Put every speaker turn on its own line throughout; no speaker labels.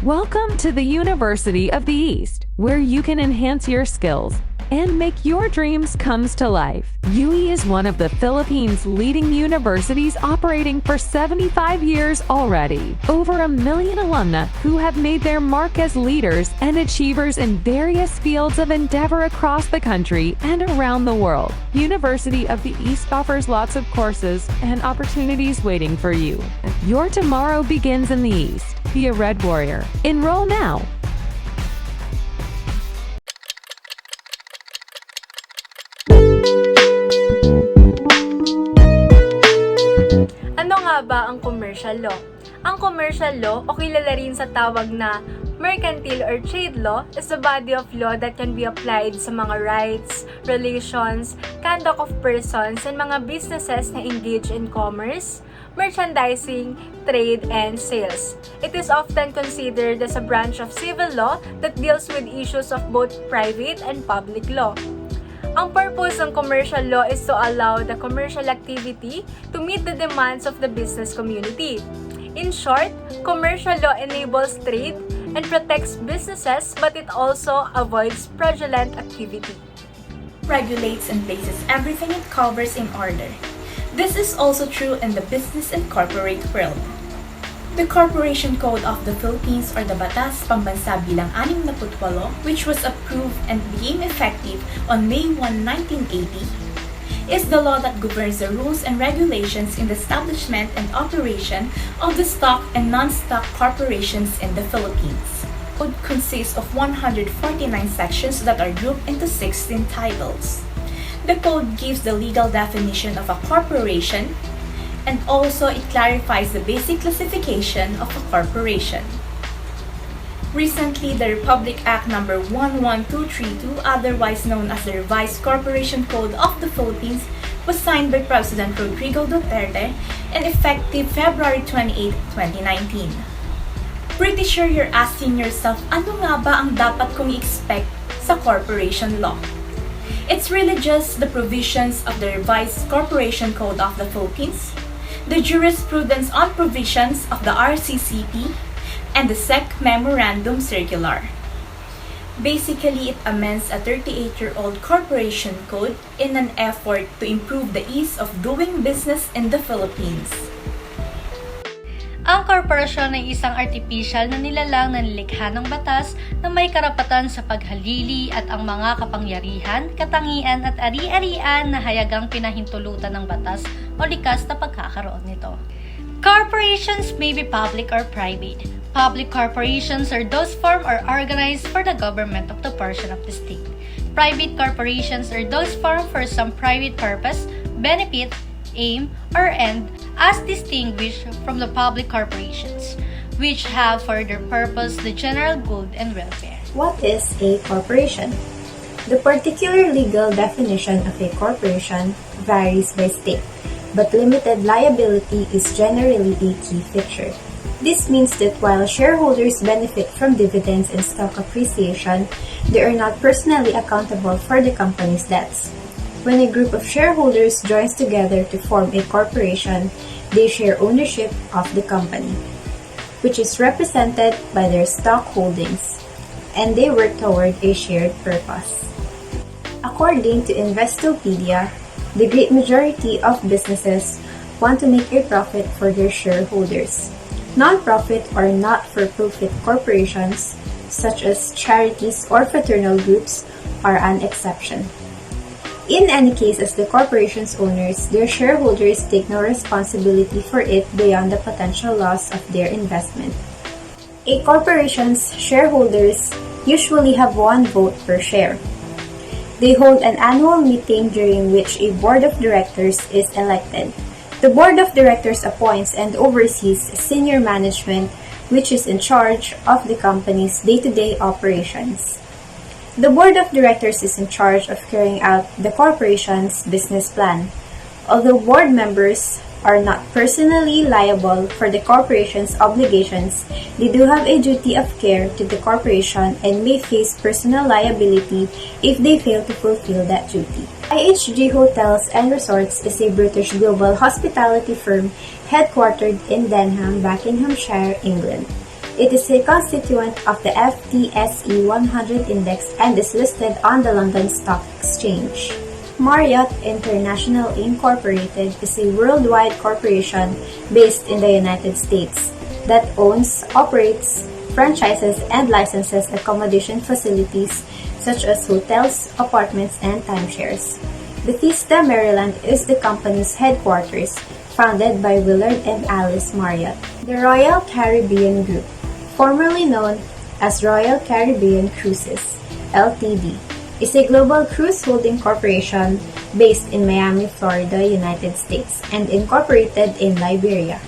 Welcome to the University of the East, where you can enhance your skills and make your dreams come to life. UE is one of the Philippines' leading universities, operating for 75 years already. Over 1 million alumni who have made their mark as leaders and achievers in various fields of endeavor across the country and around the world. University of the East offers lots of courses and opportunities waiting for you. Your tomorrow begins in the East. Be a Red Warrior. Enroll now.
Ano nga ba ang commercial law? Ang commercial law, o kilala rin sa tawag na mercantile or trade law, is a body of law that can be applied sa mga rights, relations, conduct of persons, and mga businesses na engage in commerce, merchandising, trade, and sales. It is often considered as a branch of civil law that deals with issues of both private and public law. Ang purpose ng commercial law is to allow the commercial activity to meet the demands of the business community. In short, commercial law enables trade and protects businesses, but it also avoids fraudulent activity.
Regulates and places everything it covers in order. This is also true in the business and corporate world. The Corporation Code of the Philippines, or the Batas Pambansa bilang 68, which was approved and became effective on May 1, 1980, is the law that governs the rules and regulations in the establishment and operation of the stock and non-stock corporations in the Philippines. The code consists of 149 sections that are grouped into 16 titles. The code gives the legal definition of a corporation, and also it clarifies the basic classification of a corporation. Recently, the Republic Act No. 11232, otherwise known as the Revised Corporation Code of the Philippines, was signed by President Rodrigo Duterte and effective February 28, 2019. Pretty sure you're asking yourself, ano nga ba ang dapat kong i-expect sa corporation law? It's really just the provisions of the Revised Corporation Code of the Philippines, the jurisprudence on provisions of the RCCP, and the SEC Memorandum Circular. Basically, it amends a 38-year-old corporation code in an effort to improve the ease of doing business in the Philippines.
Ang korporasyon ay isang artipisyal na nilalang na nilikha ng batas na may karapatan sa paghalili at ang mga kapangyarihan, katangian at ari-arian na hayagang pinahintulutan ng batas o likas na pagkakaroon nito. Corporations may be public or private. Public corporations are those formed or organized for the government of the portion of the state. Private corporations are those formed for some private purpose, benefit, aim, or end, as distinguished from the public corporations, which have for their purpose the general good and welfare.
What is a corporation? The particular legal definition of a corporation varies by state, but limited liability is generally a key feature. This means that while shareholders benefit from dividends and stock appreciation, they are not personally accountable for the company's debts. When a group of shareholders joins together to form a corporation, they share ownership of the company, which is represented by their stock holdings, and they work toward a shared purpose. According to Investopedia, the great majority of businesses want to make a profit for their shareholders. Non-profit or not-for-profit corporations, such as charities or fraternal groups, are an exception. In any case, as the corporation's owners, their shareholders take no responsibility for it beyond the potential loss of their investment. A corporation's shareholders usually have one vote per share. They hold an annual meeting during which a board of directors is elected. The board of directors appoints and oversees senior management, which is in charge of the company's day-to-day operations. The board of directors is in charge of carrying out the corporation's business plan. Although board members are not personally liable for the corporation's obligations, they do have a duty of care to the corporation and may face personal liability if they fail to fulfill that duty. IHG Hotels and Resorts is a British global hospitality firm headquartered in Denham, Buckinghamshire, England. It is a constituent of the FTSE 100 index and is listed on the London Stock Exchange. Marriott International Incorporated is a worldwide corporation based in the United States that owns, operates, franchises, and licenses accommodation facilities such as hotels, apartments, and timeshares. Bethesda, Maryland is the company's headquarters, founded by Willard and Alice Marriott. The Royal Caribbean Group, formerly known as Royal Caribbean Cruises, Ltd., is a global cruise holding corporation based in Miami, Florida, United States, and incorporated in Liberia.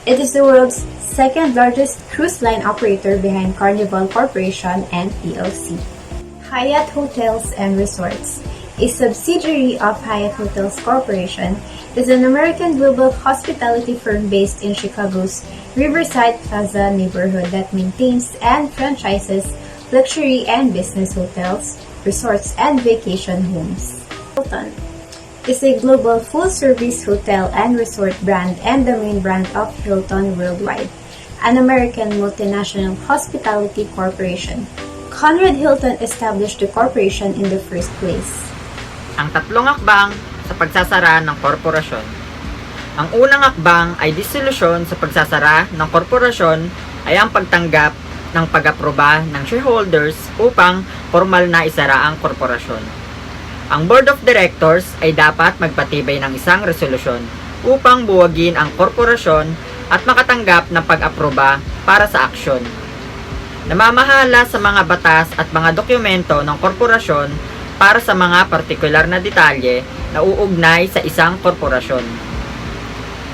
It is the world's second largest cruise line operator behind Carnival Corporation and PLC. Hyatt Hotels and Resorts, a subsidiary of Hyatt Hotels Corporation, is an American global hospitality firm based in Chicago's Riverside Plaza neighborhood that maintains and franchises luxury and business hotels, resorts, and vacation homes. Hilton is a global full-service hotel and resort brand and the main brand of Hilton worldwide, an American multinational hospitality corporation. Conrad Hilton established the corporation in the first place.
Ang tatlong hakbang sa pagsasara ng korporasyon. Ang unang hakbang ay dissolution. Sa pagsasara ng korporasyon ay ang pagtanggap ng pag-aproba ng shareholders upang formal na isara ang korporasyon. Ang board of directors ay dapat magpatibay ng isang resolusyon upang buwagin ang korporasyon at makatanggap ng pag-aproba para sa aksyon. Namamahala sa mga batas at mga dokumento ng korporasyon para sa mga partikular na detalye na uugnay sa isang korporasyon.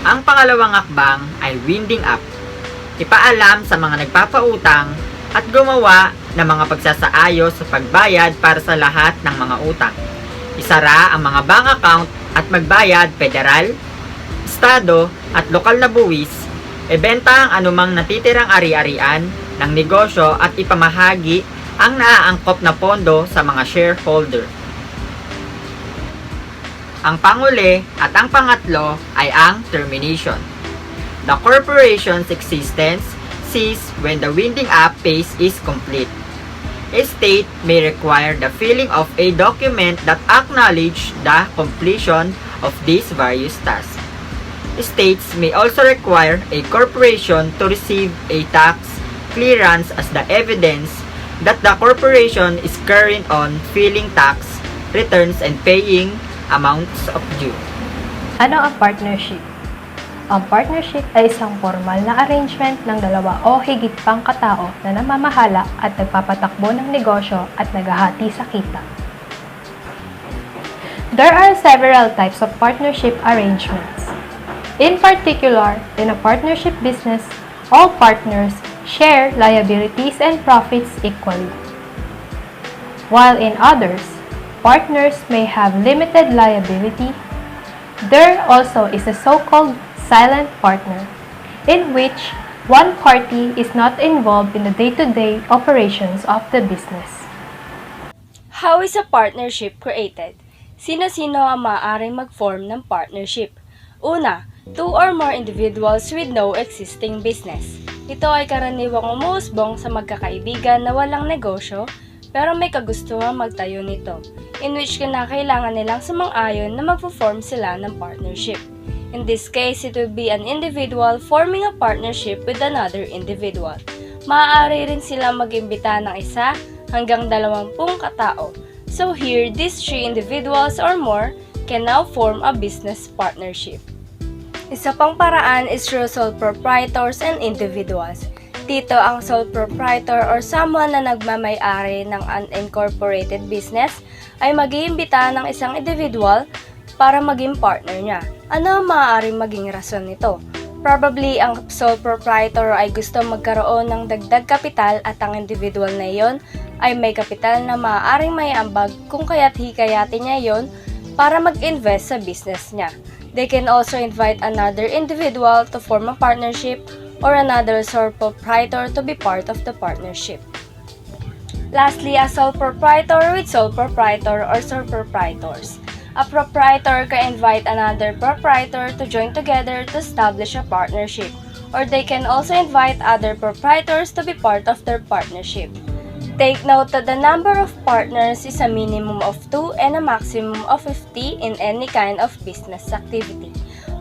Ang pangalawang hakbang ay winding up. Ipaalam sa mga nagpapautang at gumawa ng mga pagsasaayos sa pagbayad para sa lahat ng mga utang. Isara ang mga bank account at magbayad federal, estado at lokal na buwis, ibenta ang anumang natitirang ari-arian ng negosyo at ipamahagi ang naaangkop na pondo sa mga shareholder. Ang panghuli at ang pangatlo ay ang termination. The corporation's existence ceases when the winding up phase is complete. A state may require the filling of a document that acknowledges the completion of these various tasks. States may also require a corporation to receive a tax clearance as the evidence that the corporation is current on filing tax returns and paying amounts of due.
Ano ang partnership? Ang partnership ay isang formal na arrangement ng dalawa o higit pang katao na namamahala at nagpapatakbo ng negosyo at naghahati sa kita. There are several types of partnership arrangements. In particular, in a partnership business, all partners share liabilities and profits equally. While in others, partners may have limited liability. There also is a so-called silent partner, in which one party is not involved in the day-to-day operations of the business.
How is a partnership created? Sino-sino ang maaaring mag-form ng partnership? Una, 2 or more individuals with no existing business. Ito ay karaniwang umuusbong sa magkakaibigan na walang negosyo pero may kagustuhan magtayo nito, in which kinakailangan nilang sumang-ayon na mag-form sila ng partnership. In this case, it will be an individual forming a partnership with another individual. Maaari rin sila mag-imbita ng 1 hanggang 20 katao. So here, these 3 individuals or more can now form a business partnership. Isa pang paraan is through sole proprietors and individuals. Dito ang sole proprietor or someone na nagmamay-ari ng unincorporated business ay mag-iimbita ng isang individual para maging partner niya. Ano ang maaaring maging rason nito? Probably ang sole proprietor ay gusto magkaroon ng dagdag kapital at ang individual na iyon ay may kapital na maaaring may ambag kung kaya't hikayatin niya iyon para mag-invest sa business niya. They can also invite another individual to form a partnership or another sole proprietor to be part of the partnership. Lastly, a sole proprietor with sole proprietor or sole proprietors. A proprietor can invite another proprietor to join together to establish a partnership,
or they can also invite other proprietors to be part of their partnership. Take note that the number of partners is a minimum of 2 and a maximum of 50 in any kind of business activity.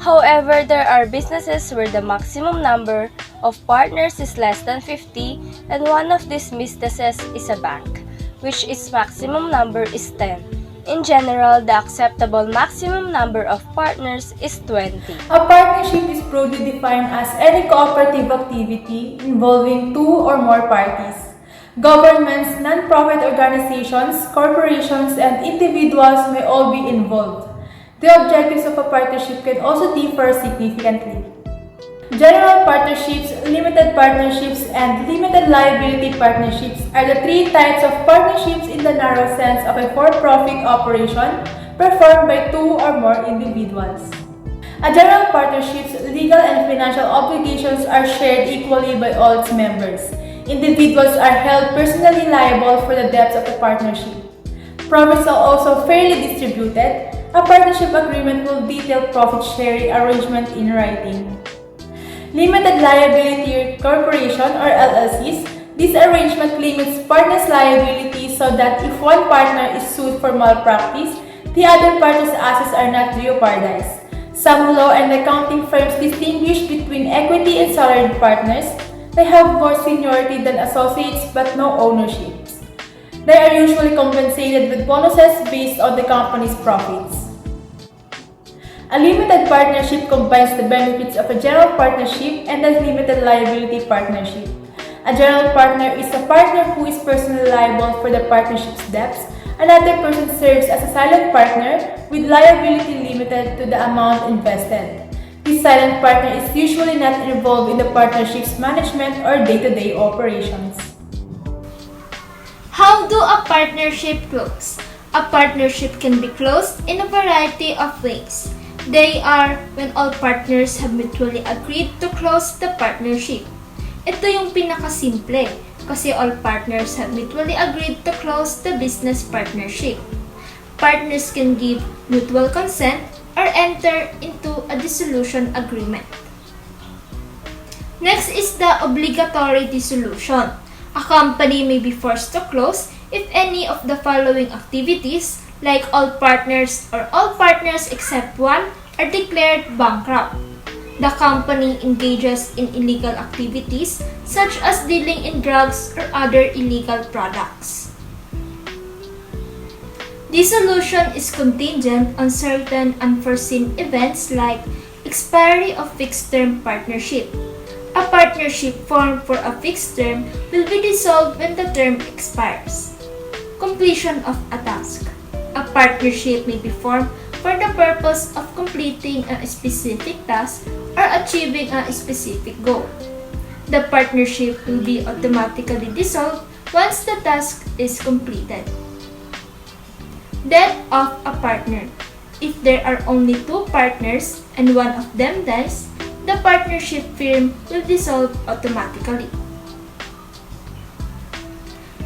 However, there are businesses where the maximum number of partners is less than 50, and one of these businesses is a bank, which its maximum number is 10. In general, the acceptable maximum number of partners is 20.
A partnership is broadly defined as any cooperative activity involving 2 or more parties. Governments, non-profit organizations, corporations, and individuals may all be involved. The objectives of a partnership can also differ significantly. General partnerships, limited partnerships, and limited liability partnerships are the 3 types of partnerships in the narrow sense of a for-profit operation performed by 2 or more individuals. A general partnership's legal and financial obligations are shared equally by all its members. Individuals are held personally liable for the debts of the partnership. Profits are also fairly distributed. A partnership agreement will detail profit-sharing arrangement in writing. Limited liability corporation or LLCs, this arrangement limits partners' liability so that if one partner is sued for malpractice, the other party's assets are not jeopardized. Some law and accounting firms distinguish between equity and salaried partners. They have more seniority than associates but no ownership. They are usually compensated with bonuses based on the company's profits. A limited partnership combines the benefits of a general partnership and a limited liability partnership. A general partner is a partner who is personally liable for the partnership's debts. Another person serves as a silent partner with liability limited to the amount invested. This silent partner is usually not involved in the partnership's management or day-to-day operations.
How do a partnership close? A partnership can be closed in a variety of ways. They are when all partners have mutually agreed to close the partnership. Ito yung pinakasimple kasi all partners have mutually agreed to close the business partnership. Partners can give mutual consent or enter into a dissolution agreement. Next is the obligatory dissolution. A company may be forced to close if any of the following activities, like all partners or all partners except one, are declared bankrupt. The company engages in illegal activities such as dealing in drugs or other illegal products. Dissolution is contingent on certain unforeseen events like expiry of fixed-term partnership. A partnership formed for a fixed term will be dissolved when the term expires. Completion of a task. A partnership may be formed for the purpose of completing a specific task or achieving a specific goal. The partnership will be automatically dissolved once the task is completed. Death of a partner. If there are only 2 partners and one of them dies, the partnership firm will dissolve automatically.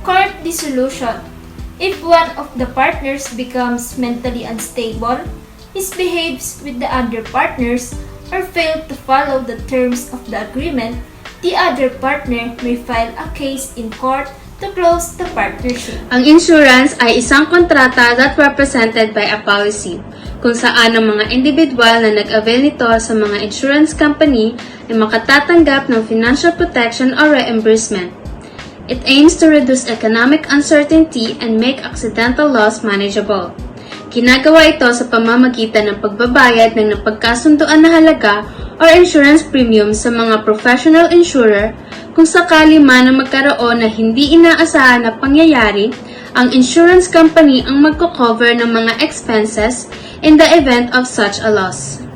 Court dissolution. If one of the partners becomes mentally unstable, misbehaves with the other partners, or fails to follow the terms of the agreement, the other partner may file a case in court to close the partnership.
Ang insurance ay isang kontrata that represented by a policy, kung saan ang mga individual na nag-avail nito sa mga insurance company ay makatatanggap ng financial protection or reimbursement. It aims to reduce economic uncertainty and make accidental loss manageable. Ginagawa ito sa pamamagitan ng pagbabayad ng napagkasunduan na halaga or insurance premium sa mga professional insurer. Kung sakali man na magkaroon na hindi inaasahan na pangyayari, ang insurance company ang magko-cover ng mga expenses in the event of such a loss.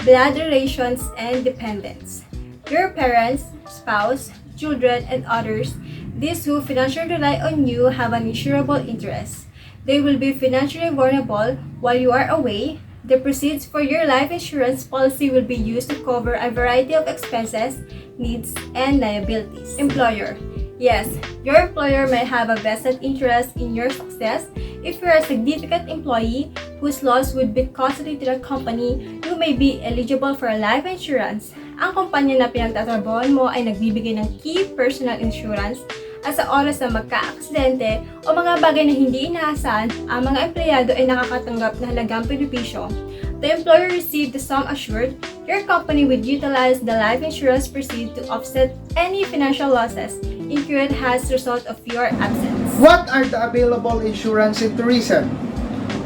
Blood relations and dependents. Your parents, spouse, children, and others, these who financially rely on you, have an insurable interest. They will be financially vulnerable while you are away. The proceeds for your life insurance policy will be used to cover a variety of expenses, needs, and liabilities. Employer. Yes, your employer may have a vested interest in your success. If you are a significant employee whose loss would be costly to the company, you may be eligible for life insurance. ang kumpanya na pinagtatrabahoan mo ay nagbibigay ng key personal insurance at sa oras na magka-aksidente o mga bagay na hindi inaasahan, ang mga empleyado ay nakakatanggap ng halagang benepisyo. The employer received the sum assured. Your company would utilize the life insurance proceeds to offset any financial losses incurred as a result of your absence.
What are the available insurance in tourism?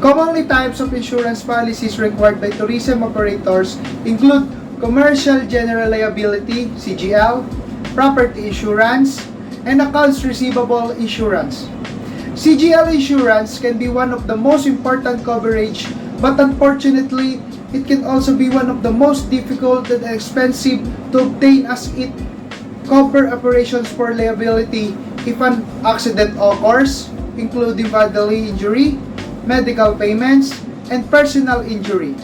Commonly types of insurance policies required by tourism operators include commercial general liability, CGL, property insurance, and accounts receivable insurance. CGL insurance can be one of the most important coverage, but unfortunately, it can also be one of the most difficult and expensive to obtain as it cover operations for liability if an accident occurs, including bodily injury, medical payments, and personal injury.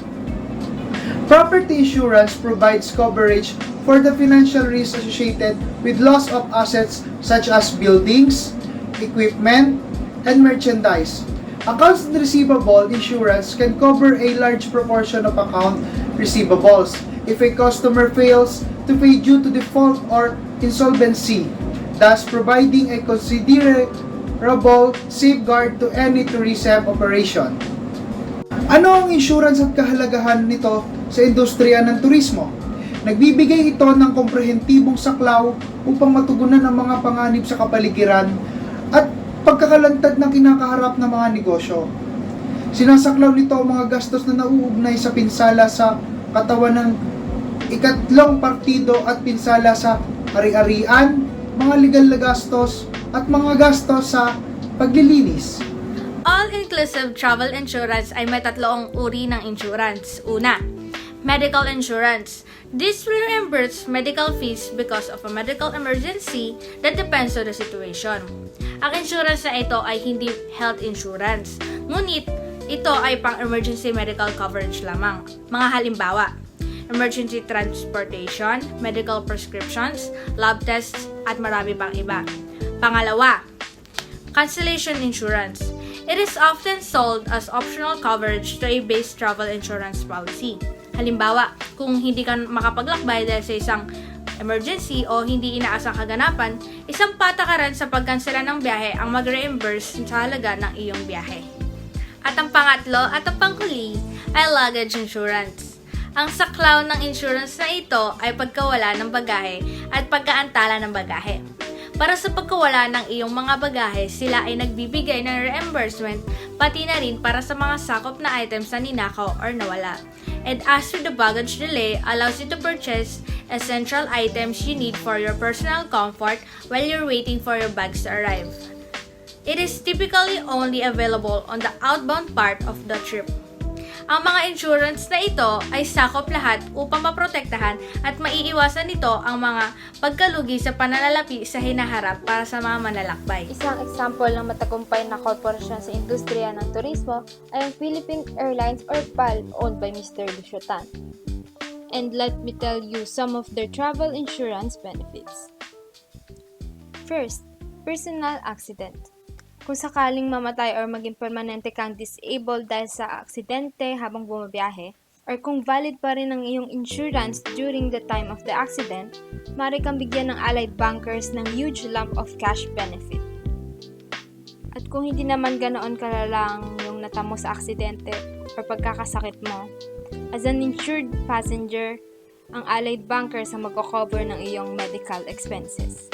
Property insurance provides coverage for the financial risk associated with loss of assets such as buildings, equipment, and merchandise. Accounts receivable insurance can cover a large proportion of account receivables if a customer fails to pay due to default or insolvency, thus providing a considerable safeguard to any tourism operation. Ano ang insurance at kahalagahan nito sa industriya ng turismo? Nagbibigay ito ng komprehensibong saklaw upang matugunan ang mga panganib sa kapaligiran at pagkakalantad ng kinakaharap ng mga negosyo. Sinasaklaw nito ang mga gastos na nauugnay sa pinsala sa katawan ng ikatlong partido at pinsala sa ari-arian, mga legal na gastos at mga gastos sa paglilinis.
All-inclusive travel insurance ay may tatlong uri ng insurance. Una, medical insurance. This will reimburse medical fees because of a medical emergency that depends on the situation. Ang insurance na ito ay hindi health insurance, ngunit ito ay pang-emergency medical coverage lamang. Mga halimbawa, emergency transportation, medical prescriptions, lab tests, at marami pang iba. Pangalawa, cancellation insurance. It is often sold as optional coverage to a base travel insurance policy. Halimbawa, kung hindi ka makapaglakbay dahil sa isang emergency o hindi inaasang kaganapan, isang patakaran sa pagkansela ng biyahe ang mag-reimburse sa halaga ng iyong biyahe. At ang pangatlo at ang panghuli ay luggage insurance. Ang saklaw ng insurance na ito ay pagkawala ng bagahe at pagkaantala ng bagahe. Para sa pagkawala ng iyong mga bagahe, sila ay nagbibigay ng reimbursement pati na rin para sa mga sakop na items na ninakaw or nawala. And as for the baggage delay, allows you to purchase essential items you need for your personal comfort while you're waiting for your bags to arrive. It is typically only available on the outbound part of the trip. Ang mga insurance na ito ay sakop lahat upang maprotektahan at maiiwasan nito ang mga pagkalugi sa pananalapi sa hinaharap para sa mga manlalakbay.
Isang example ng matagumpay na korporasyon sa industriya ng turismo ay ang Philippine Airlines or PAL owned by Mr. Lucio Tan. And let me tell you some of their travel insurance benefits. First, personal accident. Kung sakaling mamatay or maging permanente kang disabled dahil sa aksidente habang bumabiyahe, or kung valid pa rin ang iyong insurance during the time of the accident, maaari kang bigyan ng allied bankers ng huge lump of cash benefit. At kung hindi naman ganoon kalalang yung natamo sa aksidente or pagkakasakit mo, as an insured passenger, ang allied bankers ang magko-cover ng iyong medical expenses.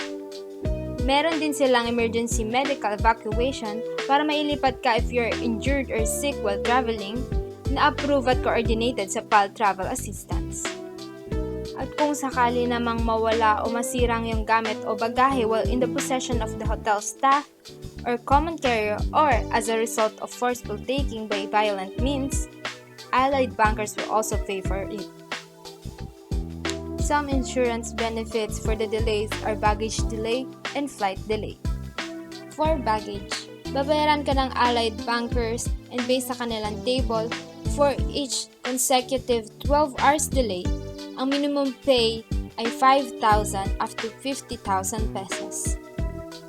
Meron din silang emergency medical evacuation para mailipat ka if you're injured or sick while traveling, na approve at coordinated sa PAL Travel Assistance. At kung sakali namang mawala o masirang yung gamit o bagahe while in the possession of the hotel staff or common carrier or as a result of forceful taking by violent means, allied bankers will also pay for it. Some insurance benefits for the delays are baggage delay and flight delay. For baggage, babayaran ka ng allied bankers and based sa kanilang table, for each consecutive 12 hours delay, ang minimum pay ay 5,000 up to 50,000 pesos.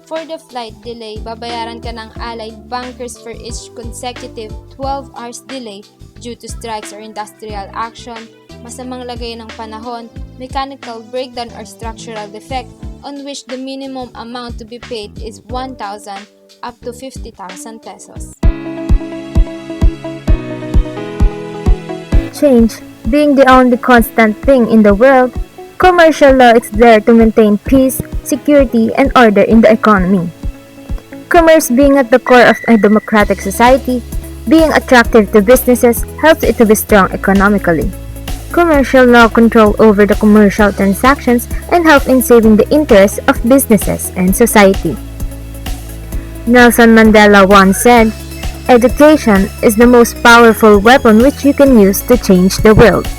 For the flight delay, babayaran ka ng allied bankers for each consecutive 12 hours delay due to strikes or industrial action, masamang lagay ng panahon, mechanical breakdown or structural defect on which the minimum amount to be paid is 1,000 up to 50,000 pesos.
Change being the only constant thing in the world, commercial law is there to maintain peace, security, and order in the economy. Commerce being at the core of a democratic society, being attractive to businesses helps it to be strong economically. Commercial law control over the commercial transactions and help in saving the interests of businesses and society. Nelson Mandela once said, "Education is the most powerful weapon which you can use to change the world."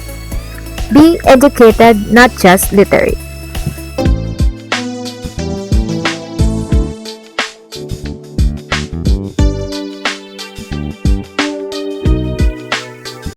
Be educated, not just literate.